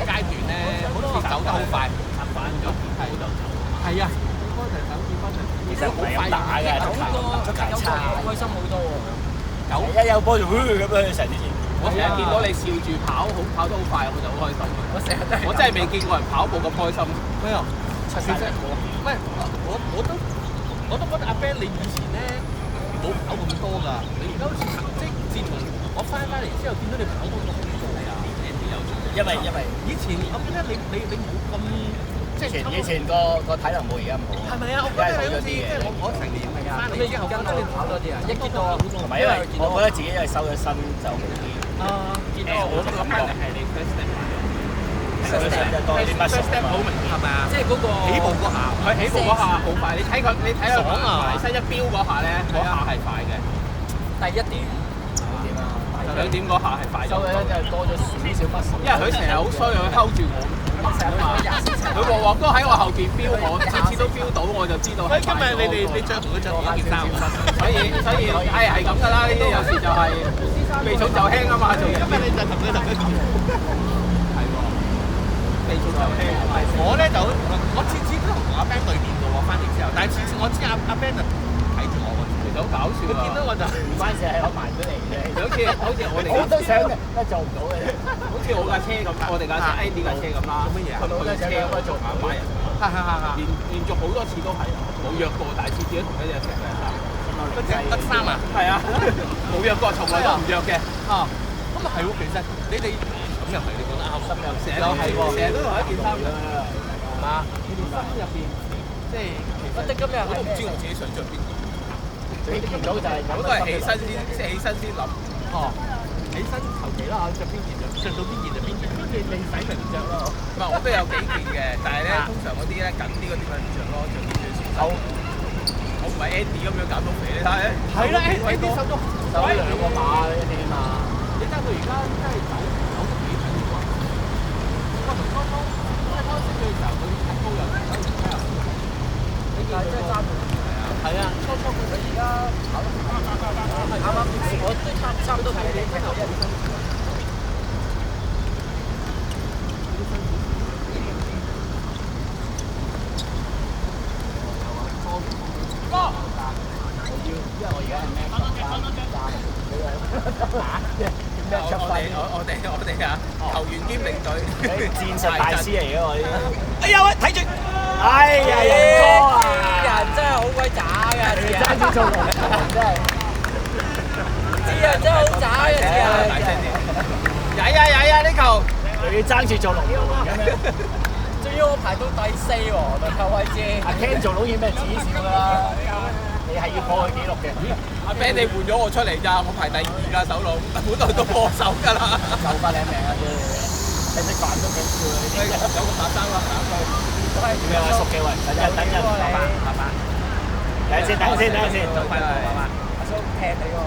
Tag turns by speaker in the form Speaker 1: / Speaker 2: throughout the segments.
Speaker 1: 階段咧，好似走得好快，習慣咗見高就走。係啊，見高就走，見高就走。
Speaker 2: 其實唔係咁打嘅，足球差，
Speaker 3: 開心好多喎。
Speaker 2: 一有波就咁樣成啲錢。
Speaker 1: 我成日見到你笑住跑，跑得好快，我就好開心。我真係未見過人跑步咁開心。咩啊？其實唔係，我都覺得阿 Ben 你以前咧冇跑咁多㗎，你而家好似即係自從我翻嚟之後，見到你跑多咗好多啊！Andy 又
Speaker 2: 因為
Speaker 1: 以前我記得你冇咁即係
Speaker 2: 以前個體能冇而家咁好。
Speaker 1: 係咪啊？我覺得你好似即係我成年翻嚟之後，覺得你跑多啲啊！一見到
Speaker 2: 同埋因為我覺得自己因為收咗身就好啲。
Speaker 1: 見到我都諗翻嚟係你 first step。first
Speaker 2: step
Speaker 1: 好明顯係咪啊？
Speaker 3: 即係嗰個
Speaker 1: 起步嗰下，佢起步嗰下好快。你睇佢埋身一飆嗰下咧，嗰下係快嘅。
Speaker 3: 第一點
Speaker 1: 2點嗰下係快咗。
Speaker 3: 收咗就多咗少少乜事。
Speaker 1: 因為佢成日好衰，佢睺住我。佢鑊鑊都喺我後邊飆我，次次都飆到，我就知道。所以今日你着同佢着同一件衫，所以係咁㗎啦。呢啲有時就係避重就輕啊嘛。今日你就同佢係喎，避重就輕。我咧就我次次都同阿 Ben 對面嘅喎，翻嚟之後，但係次次我知阿 Ben 就睇住我喎，其實好搞笑。佢見到我就唔關事，係我埋咗嚟嘅。好似我哋
Speaker 2: 我都想嘅，都做唔到嘅。
Speaker 1: 好似我架車咁，我哋架車 Andy 架車咁啦。做乜嘢啊？佢車咁樣做馬馬人。連續好多次都係冇約過，但係次次都同一隻車嘅。得衫啊？係啊，冇約過，從來都唔約嘅。咁啊係喎，其實你哋咁又係，你講得啱。心又成日都係喎，成日都同一件衫嘅，係嘛？你哋心入邊即係其實我都唔知我自己想着邊件。
Speaker 2: 最見到就係
Speaker 1: 我都係起身先，即係起身先諗。起身求其啦，着邊件着到邊件就邊件，邊件你使咪唔着咯？唔係，我都有幾件嘅，但係咧通常嗰啲咧緊啲嗰啲咪唔着咯，着啲最少手。我唔係 Andy 咁樣減到肥，你睇下。係啦，Andy 手都手2個碼一啲嘛。你睇佢而家真係走得幾緊要啊！我同初初識佢嘅時候，佢體高又走唔開啊！你見佢真係爭到係啊，初初佢而家跑得啱啱我都差唔多睇你聽後一身。
Speaker 2: 因為我而家係咩
Speaker 1: 我哋啊，球員兼領隊，
Speaker 2: 戰術大師嚟嘅我呢啲。哎呀喂，睇住！哎呀，人哥啊！
Speaker 3: 人真係好鬼渣㗎，
Speaker 2: 爭住做龍人真係。
Speaker 3: 啲人真係好渣嘅，
Speaker 1: 曳啊呢球！
Speaker 2: 又要爭住做龍人咁樣。
Speaker 3: 仲要我排到第4喎，輪頭位置。
Speaker 2: 阿 Ken 做龍已經俾人恥笑㗎啦，你係要破佢紀錄嘅。
Speaker 1: 阿 Ben 你換咗我出嚟咋？我排第2㗎手龍，本來都破手㗎啦。
Speaker 2: 救翻你命啊！你食飯都幾笑啊！
Speaker 1: 有個白衫啦，
Speaker 2: 咩話熟嘅喂？等陣，爸爸。等陣先，好快啦，爸爸。
Speaker 3: 阿叔踢你喎。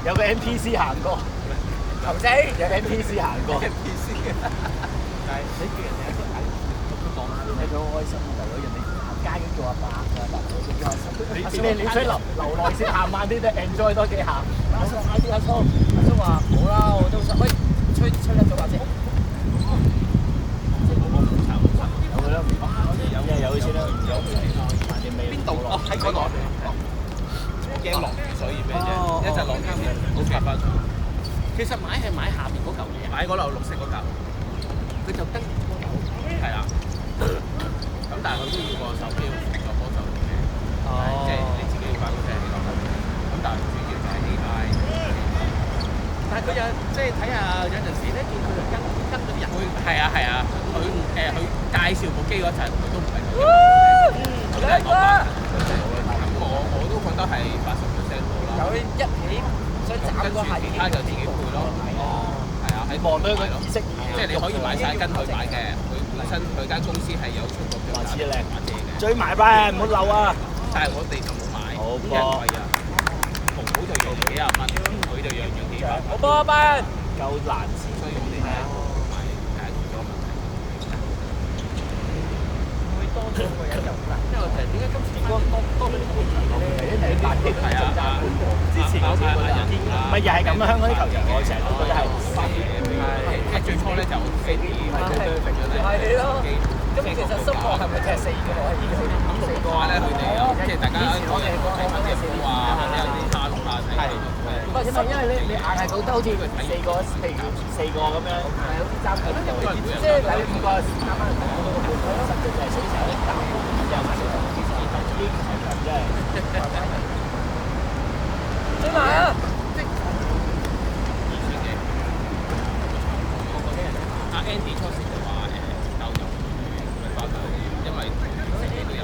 Speaker 2: 有個 NPC 行過，
Speaker 3: 頭仔
Speaker 2: 有 NPC 行過。
Speaker 1: NPC 但係你叫人哋一睇，佢講下
Speaker 2: 你都好開心啊！大佬，人哋行街咁做阿伯㗎，大佬幾開心。你吹留耐先，行慢啲都 enjoy 多幾下。阿叔快啲，阿叔
Speaker 3: 話好啦，我都想喂吹得咗把啫。
Speaker 2: 有佢啦，有佢先啦。
Speaker 1: 邊度？哦，喺嗰度。我驚落雨，所以咩啫？一陣落雨好夾翻。其實買係買下面嗰嚿嘢，買嗰嚿綠色嗰嚿，佢就跟嗰嚿係啦。咁但係佢都要個手錶輔助幫手嘅，即係你自己要擺嗰隻起落去。咁但係主要就係 AI。但係佢有即係睇下有陣時咧，見佢就跟嗰啲人去。係啊，佢介紹部機嗰陣，佢都唔係咁。咁就係講話。咁我都覺得係80%到啦。
Speaker 3: 有一起想斬嗰下，
Speaker 1: 其他就自己配咯。係啊，喺
Speaker 2: 望到佢意識，
Speaker 1: 即係你可以買晒跟佢買嘅。佢本身佢間公司係有出過腳架馬姐嘅。
Speaker 2: 追埋班，唔好漏啊！
Speaker 1: 但係我哋就冇買，啲人貴啊。紅帽就樣幾廿蚊，佢就樣幾百蚊。
Speaker 3: 好波啊班，
Speaker 2: 夠難試，
Speaker 1: 所以我哋係買解決咗問題。
Speaker 3: 會多咗個人入啦，因為其實點解今次多咗啲
Speaker 2: 你大啲係啊！之前嗰啲咪又係咁啊！香港啲球場我成日都覺得係
Speaker 1: 就 Andy 或者對揈咗咧，
Speaker 2: 係咯。咁其實心望係咪踢4個啊？已經去到4個
Speaker 1: 咧，佢哋有即係大家講嘢睇翻啲股啊，或者有啲蝦龍啊睇。
Speaker 2: 唔係，因為你硬係覺得好似4個，譬如4個咁樣，係好似爭咁多。即係你5個啱啱講到個半，實際就係水成一啖，又買到啲強強真係。追埋啊！
Speaker 1: 阿 Andy 初時就話鬥入咪包佢，因為自己都有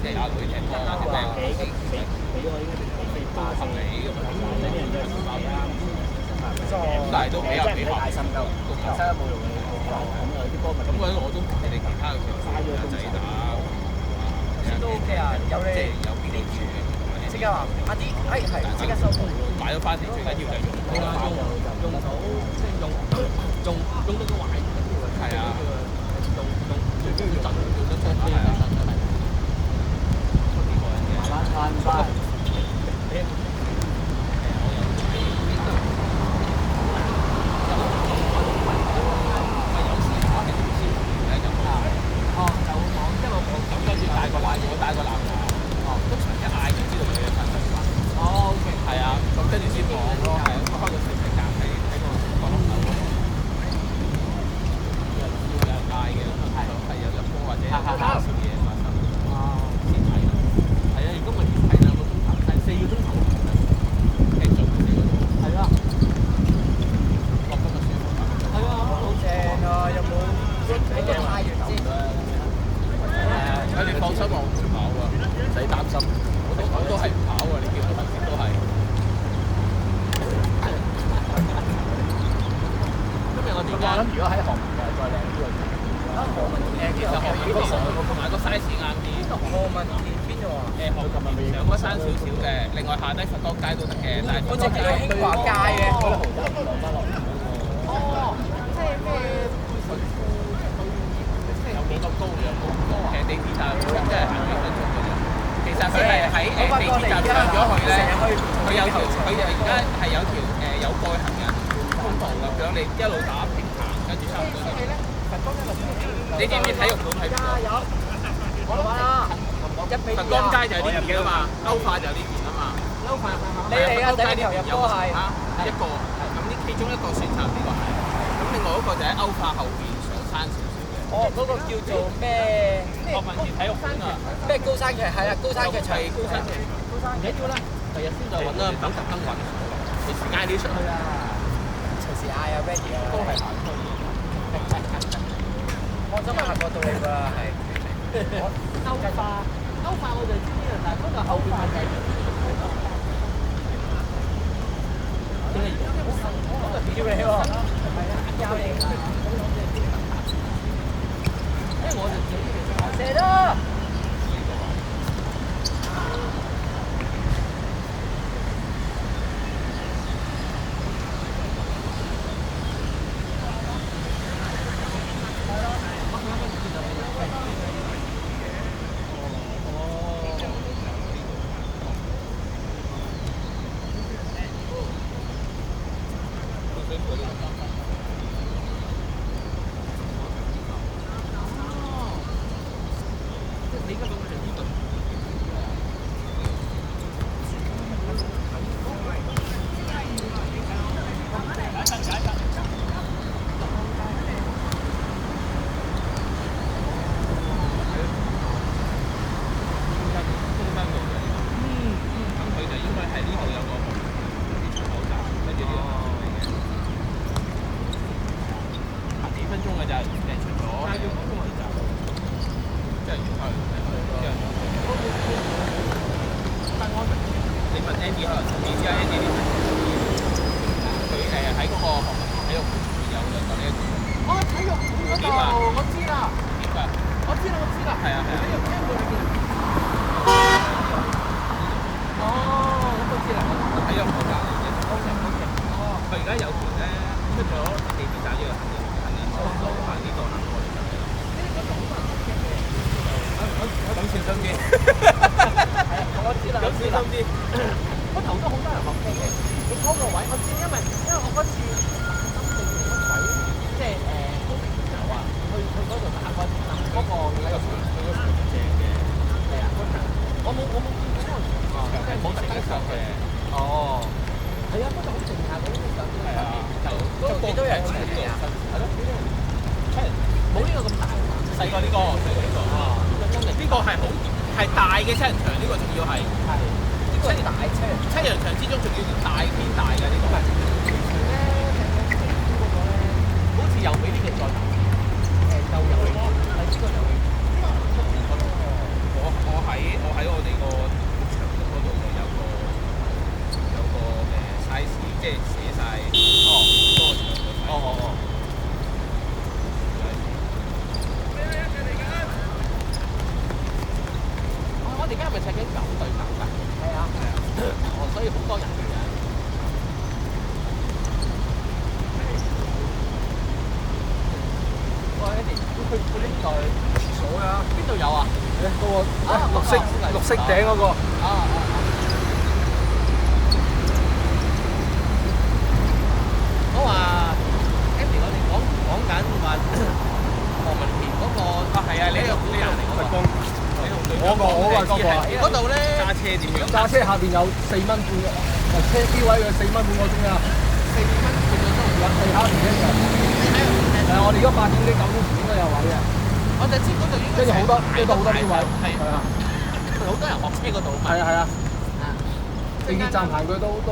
Speaker 1: 即係阿女踢波啊啲咩
Speaker 2: 俾我應該
Speaker 1: 都合理咁樣，
Speaker 2: 呢啲人真係唔包啱。
Speaker 1: 但係都比較
Speaker 2: 大心夠，真係冇用嘅。咁啲波咪
Speaker 1: 咁嗰啲我都同你哋其他嘅球隊仔打，
Speaker 2: 都 OK 啊，有你
Speaker 1: 即係有邊啲住嘅。
Speaker 2: 即刻話阿啲，係即刻收工。
Speaker 1: 買咗翻嚟最緊要就係用到，即係用到個壞。係啊，最緊要用得出係啊。
Speaker 2: 慢慢攤翻。
Speaker 1: 帶個男嘅，通常一嗌就知道佢嘅身份。OK。係啊，咁跟住先講咯，係開個視頻架喺個角落頭嗰度，有人嗌嘅，係有入波或者有少少嘢發生，先睇。係啊，如果唔係睇2個鐘頭，睇4個鐘頭踢咗4個鐘。係啊，落得個舒服啊！係啊，好正啊！有冇你嘅太陽先？你放心我唔跑啊，唔使擔心。我都係唔跑啊，你見我頭先都係。今日我點解？
Speaker 2: 如果喺航門再靚啲喎。航門
Speaker 1: 其實航門同埋個 size 啱啲。
Speaker 2: 航門邊度啊？
Speaker 1: 航門上嗰山少少嘅，另外下低佛光街都得嘅，但係
Speaker 2: 好似叫興華街嘅。
Speaker 3: 哦，即係咩？
Speaker 1: 有冇咁高嘅？其實地鐵站真係行幾分鐘嘅啫。其實佢係喺地鐵站上咗去咧，佢有條佢而家係有條有蓋行人通道咁樣，你一路打平行，跟住差唔多。你知唔知體育館喺邊度？
Speaker 2: 我玩啦，
Speaker 1: 佛光街就係呢邊㗎嘛，歐化就係呢邊啊嘛。
Speaker 2: 你嚟啊！第一條入波係
Speaker 1: 一個，咁呢其中一個選擇呢個係，咁另外一個就喺歐化後邊上山少少嘅。
Speaker 2: 哦，嗰個叫做咩？
Speaker 1: 國民體育館啊！
Speaker 2: 咩高山劇？係啊，高山劇場。
Speaker 1: 高山劇。唔緊要啦，第日先再揾啦，唔好特登揾。你時嗌啲上去啊！
Speaker 2: 隨時嗌啊 ，ready 啊。
Speaker 1: 都係行區。
Speaker 2: 放心啊，行過到你㗎啦，係。
Speaker 3: 歐化我就知啊，但係嗰個後邊係咩？
Speaker 2: 叫你喎。教你。
Speaker 3: 因為我就自己
Speaker 2: 射啦！
Speaker 1: 呢個新係咯，七人
Speaker 2: 冇呢個咁大嘛。
Speaker 1: 細過呢個，細過呢個啊！呢個係好係大嘅七人場，呢個仲要係
Speaker 2: 呢個係大車。
Speaker 1: 七人場之中仲要大偏大嘅呢個。
Speaker 2: 好似又比呢個再大。夠遊戲，係呢個遊戲。
Speaker 1: 我喺我哋個場嗰度就有個size， 即係寫晒
Speaker 2: 我哋而家係咪踢緊9對9㗎？係啊。所以好多人嘅。去呢度廁所啊？邊度有啊？嗰個綠色頂嗰個。我話 Andy， 我哋講緊話何文田嗰個係啊，你係人嚟嗰個。嗰度咧揸車點樣？揸車下邊有4蚊半嘅，車標位嘅4蚊半個鐘啊。4蚊半個鐘，地下停車場。我哋而家8點幾9點前應該有位嘅。我就知嗰度應該跟住好多邊位，係啊，好多人學車嗰度。係啊。地鐵站行佢都唔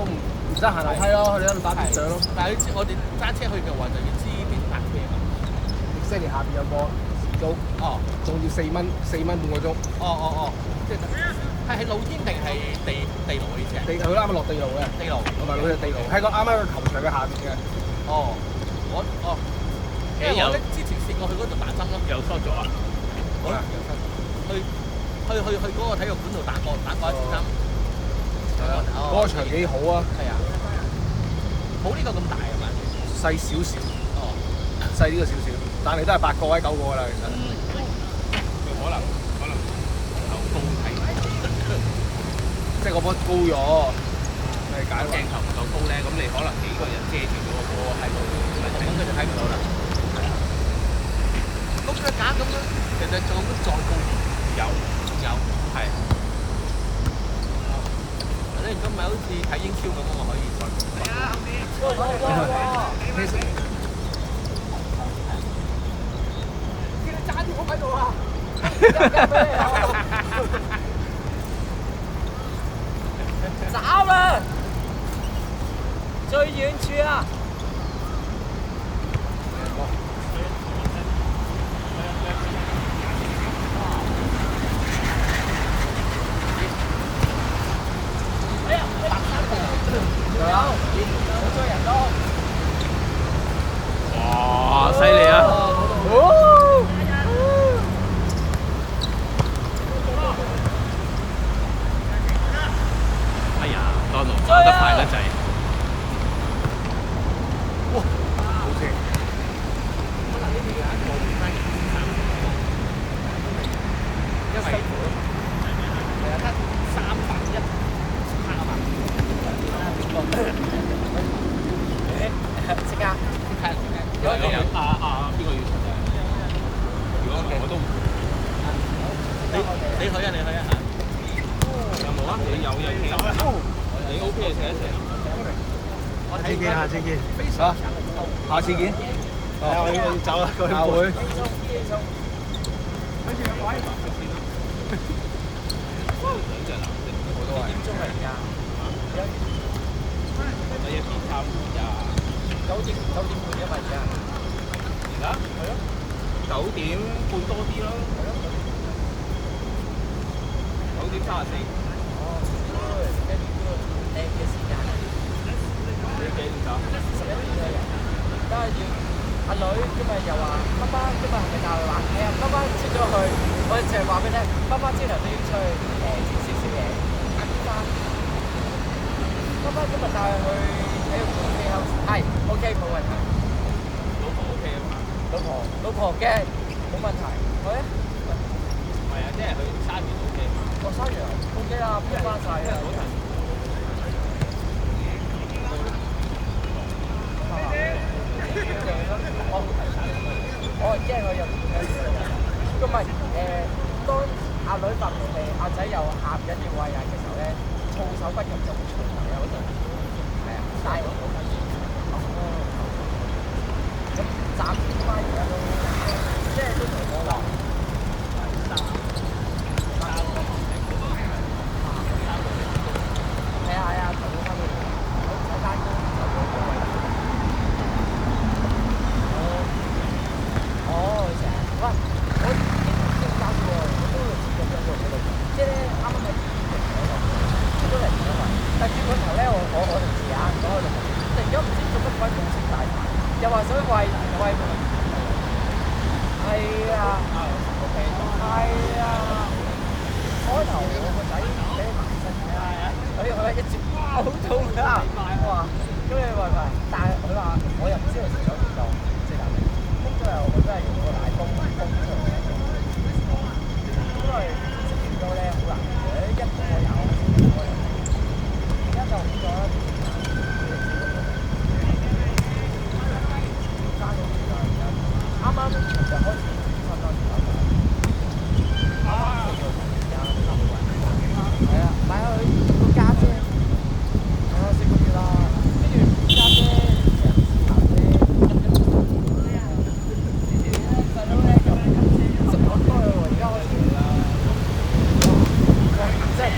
Speaker 2: 使行樓梯咯，佢哋喺度打電上咯。但係你知我哋揸車去嘅話，就要知邊泊車㗎。悉尼下邊有個時租，仲要4蚊半個鐘。即係喺露天定係地牢呢隻？佢啱啱落地牢嘅。地牢，同埋佢係地牢，喺個啱啱個球場嘅下邊嘅。因為我咧之前試過去嗰度打針咯，
Speaker 1: 又疏咗啊！
Speaker 2: 好啦，去嗰個體育館度打過一次針。嗰個場幾好啊！係啊，冇呢個咁大啊嘛，細少少。細呢個少少，但係都係8個位9個㗎啦，其實。
Speaker 1: 可能有高睇，
Speaker 2: 即係個波高咗，咪解
Speaker 1: 鏡頭唔夠高咧，咁你可能幾個人遮住咗個波喺度，咁佢就睇唔到啦。咁佢假咁樣，其實做乜再高啲？有，係。你而家咪好似睇英超咁，我可以再。係啊，後面。見你揸住我喺度啊！找啦！最遠處啊！哇！犀利啊！哎呀，當奴跑得快得滯。哇！好正。因為係啊，得300克啊嘛。即刻。邊個要出啊？如果我都唔，你去啊！有冇啊？你有你 OK 就寫一寫。
Speaker 2: 下次見。好，下次見。我要走啦，佢會。幾點鐘嚟㗎？1點差唔多呀。9點半因為而家。而家？係咯。9點半多啲咯。係咯。9點34。跟住靚嘅時間。你幾點走？11點左右。而家要阿女今日又話爸爸今日係咪大冷氣啊？爸爸出咗去，我淨係話俾你聽，爸爸朝頭都要出去整少少嘢。爸爸今日帶佢去體育館嘅後，係 OK 冇問題。老婆 OK 啊嘛？老婆嘅冇問題。去啊？唔係啊，即係去3月 OK 嘛？3月 OK 啦，搬翻晒啦。我驚佢又咁咪當阿女發脾氣，阿仔又喊緊要餵奶嘅時候咧，措手不及就會出嚟嗰度。係啊，但係係啊，係啊，開頭我個仔俾埋身嘅，佢一接好痛啊！哇！咁你話唔但係佢話我又唔知佢食咗幾多，即係但係咁最後我真係用個奶泵泵出嚟，因為食幾多咧好難嘅，一個有，一個有，而家就好咗啦。啱啱就開始分啦，係啊，買下佢個家姐，4個月啦，跟住家姐成大姐，細佬咧就食好多喎，而家開始真係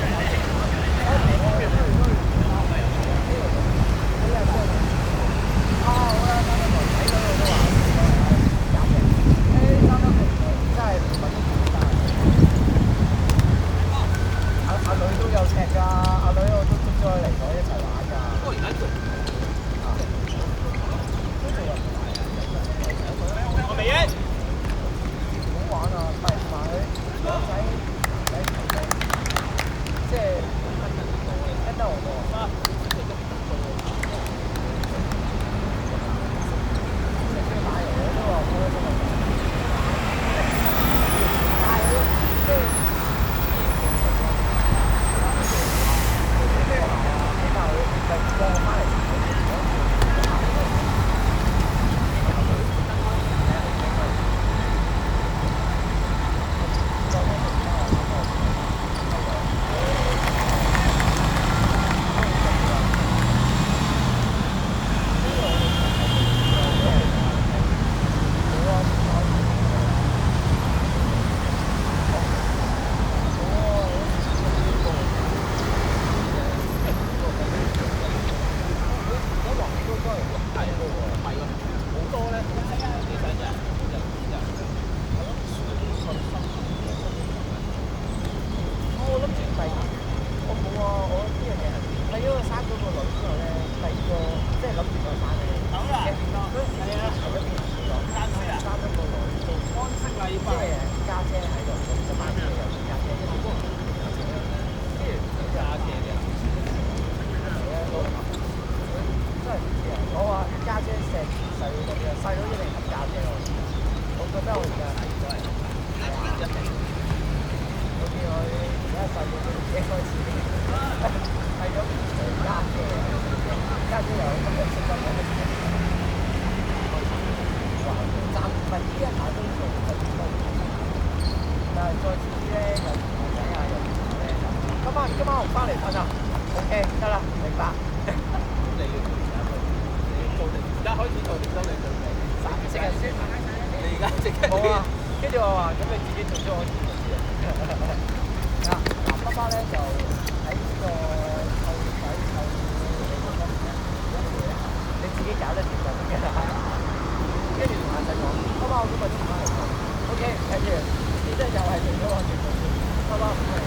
Speaker 2: 阿女都有踢㗎，阿女我都捉咗佢嚟咗一齊玩㗎。不過而家做我未嘅。好玩啊！帶埋佢兩仔即係跟得我喎。食買嘢都話開心啊！但係即係。今晚我翻嚟瞓啊 ，OK 得啦，明白。你要做定，而家開始做定收你做定，即日先。你而家即刻。好啊，跟住我話咁你自己做咗我自己知啊。嗱，爸爸咧就喺呢個湊仔湊你自己搞得掂就得嘅啦。跟住同阿仔講，爸爸我今日唔翻嚟，OK， 跟住呢隻又係做咗我自己，爸爸唔翻嚟。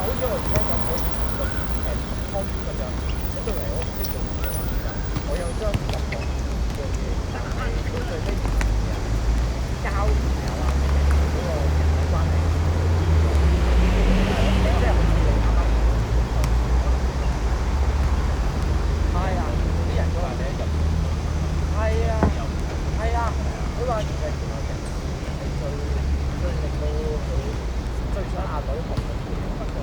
Speaker 2: 好似我而家咁，我以前個湯圓咁樣，出到嚟我唔識做嘅話，我有將任何嘅嘢，但係到最尾交朋友啊，嗰個人際關係，即係好似你啱啱係啊，啲人都話你入係啊係啊，好多年嘅前輩人係最令到佢最想阿女學嘅不過。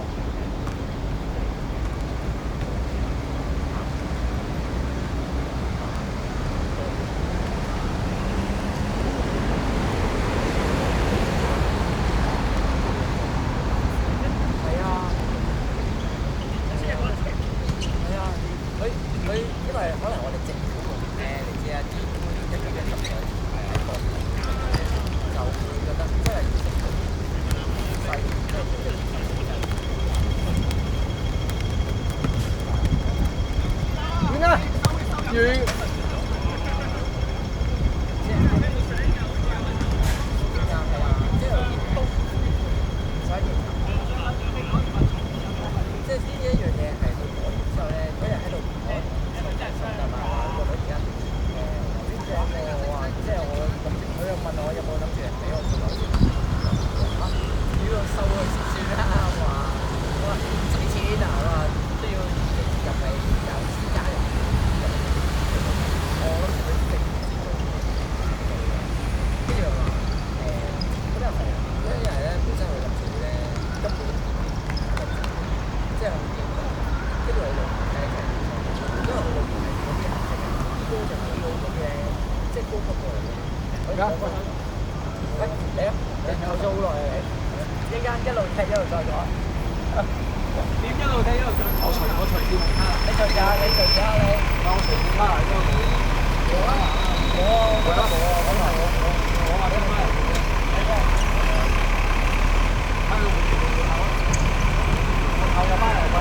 Speaker 2: 因為可能我哋政府嗰邊咧，你知啊，啲一啲嘅十歲喺個就會覺得真係要成到細，即係要點啊？遠。即係呢一樣嘢係到改完之後咧，嗰日喺度講。即係我諗住，佢又問我有冇諗住俾我做樓主，如果收佢先算啦。我話唔使錢啊，我話都要入嚟有私家人。我諗住佢直接做，跟住話嗰啲係啊，因為咧本身佢諗住咧根本即係好認真，跟住我就因為我裏邊係嗰啲顏色嘅，呢個就係嗰啲即係高級過嚟嘅。而家，喂，你啊，你又做好耐啊你？一路踢一路再講。點一路踢一路再講？我隨便卡。你隨時啊，你。我隨便卡嚟都冇。冇啊！我覺得冇啊，我話啲咩？睇到我後日翻嚟喂。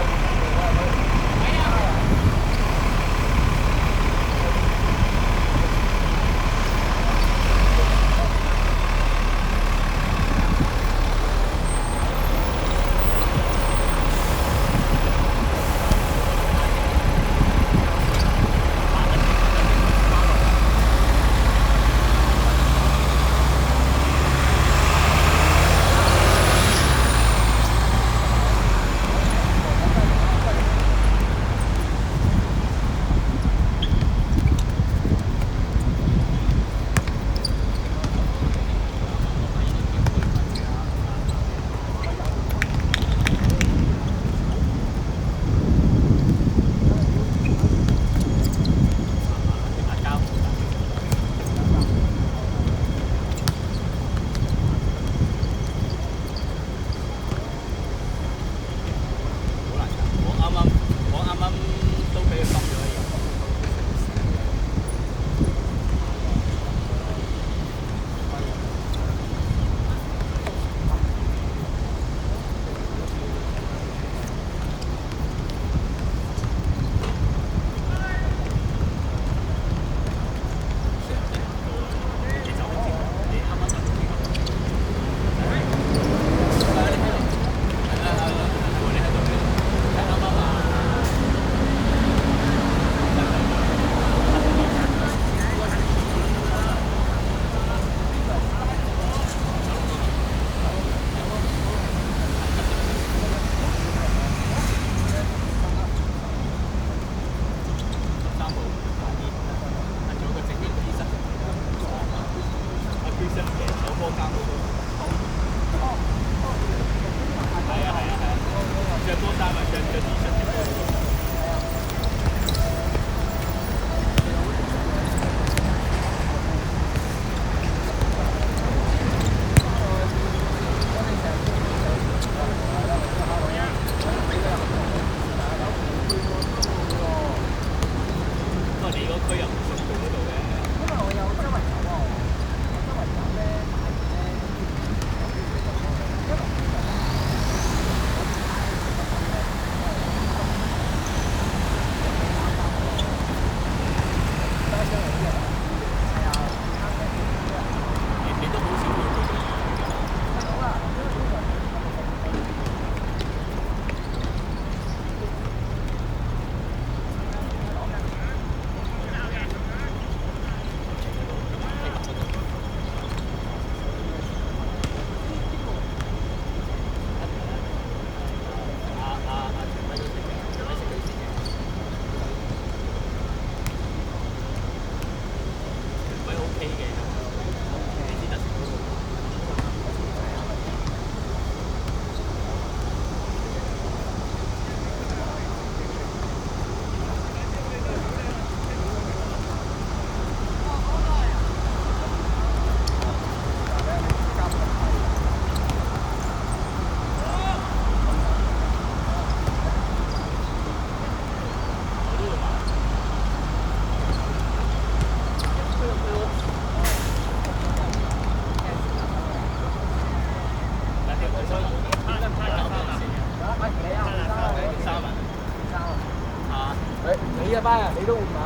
Speaker 2: 你嘅班人你都會買。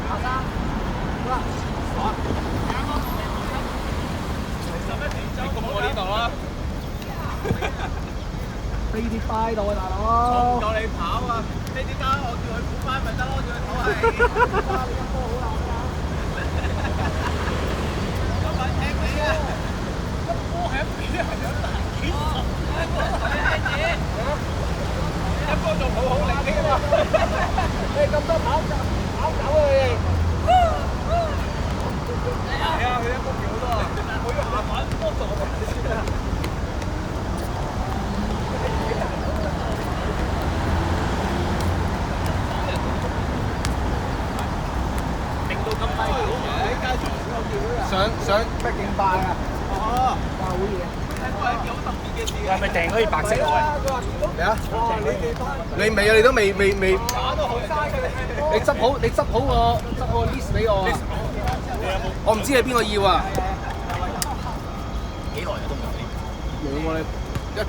Speaker 2: 阿生，好啦，
Speaker 1: 咁我呢度啦。
Speaker 2: 飛啲快到啊，大
Speaker 1: 我
Speaker 2: 佬！
Speaker 1: 唔夠你跑啊！呢啲家我叫佢補翻咪得咯，叫佢唞係。今晚踢你啊！個波喺一邊係有難幾十，一波仲好力啲啊！
Speaker 2: 你咁多跑走啊你！
Speaker 1: 係啊，佢一波幾好多啊！我要下反波做啊！上
Speaker 2: 咩勁快啊！
Speaker 1: 哦，
Speaker 2: 哇好嘢！
Speaker 1: 呢個係件好特別嘅事
Speaker 2: 係咪訂嗰啲白色嘅？
Speaker 1: 咩啊？你未啊？你都未。打到好嘥嘅。
Speaker 2: 你執好個 list 俾我啊！
Speaker 1: 我唔知係邊個要啊？
Speaker 2: 幾耐啊都冇？
Speaker 1: 冇啊！你